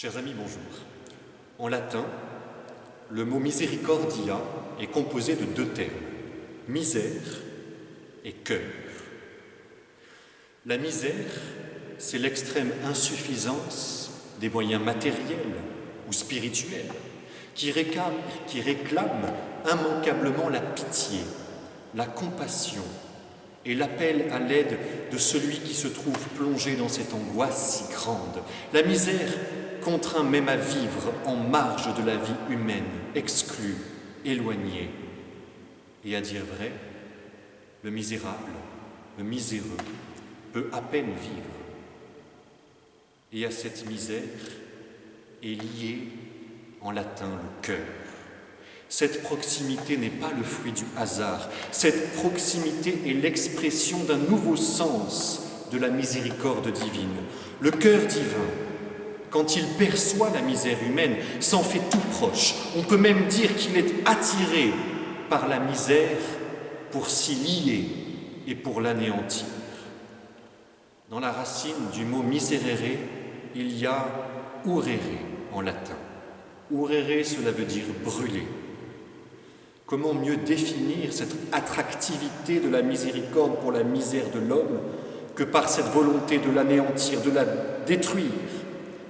Chers amis, bonjour. En latin, le mot misericordia est composé de deux termes, misère et cœur. La misère, c'est l'extrême insuffisance des moyens matériels ou spirituels qui réclament immanquablement la pitié, la compassion et l'appel à l'aide de celui qui se trouve plongé dans cette angoisse si grande. La misère contraint même à vivre en marge de la vie humaine, exclu, éloigné. Et à dire vrai, le misérable, le miséreux, peut à peine vivre. Et à cette misère est lié en latin le cœur. Cette proximité n'est pas le fruit du hasard. Cette proximité est l'expression d'un nouveau sens de la miséricorde divine. Le cœur divin, quand il perçoit la misère humaine, s'en fait tout proche. On peut même dire qu'il est attiré par la misère pour s'y lier et pour l'anéantir. Dans la racine du mot miserere, il y a urere en latin. Urere, cela veut dire brûler. Comment mieux définir cette attractivité de la miséricorde pour la misère de l'homme que par cette volonté de l'anéantir, de la détruire,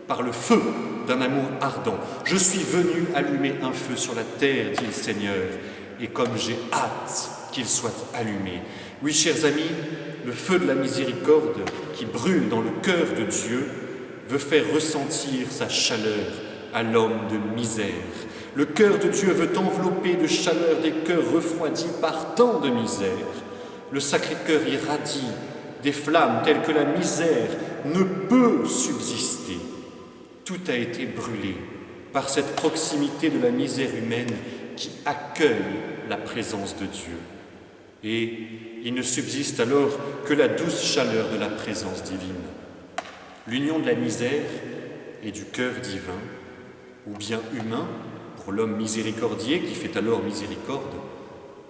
par le feu d'un amour ardent. Je suis venu allumer un feu sur la terre, dit le Seigneur, et comme j'ai hâte qu'il soit allumé. Oui, chers amis, le feu de la miséricorde qui brûle dans le cœur de Dieu veut faire ressentir sa chaleur à l'homme de misère. Le cœur de Dieu veut envelopper de chaleur des cœurs refroidis par tant de misère. Le Sacré-Cœur irradie des flammes telles que la misère ne peut subsister. Tout a été brûlé par cette proximité de la misère humaine qui accueille la présence de Dieu. Et il ne subsiste alors que la douce chaleur de la présence divine. L'union de la misère et du cœur divin, ou bien humain, pour l'homme miséricordier qui fait alors miséricorde,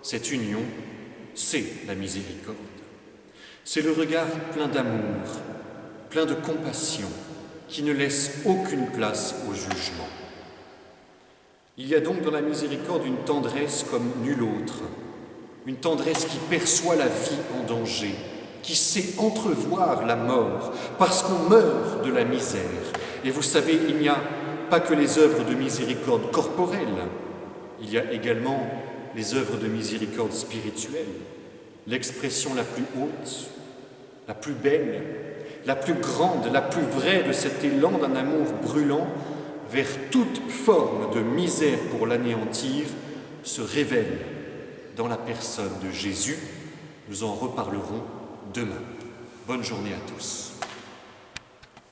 cette union, c'est la miséricorde. C'est le regard plein d'amour, plein de compassion, qui ne laisse aucune place au jugement. Il y a donc dans la miséricorde une tendresse comme nulle autre, une tendresse qui perçoit la vie en danger, qui sait entrevoir la mort, parce qu'on meurt de la misère. Et vous savez, il n'y a pas que les œuvres de miséricorde corporelle, il y a également les œuvres de miséricorde spirituelle, l'expression la plus haute, la plus belle, la plus grande, la plus vraie de cet élan d'un amour brûlant vers toute forme de misère pour l'anéantir se révèle dans la personne de Jésus. Nous en reparlerons demain. Bonne journée à tous.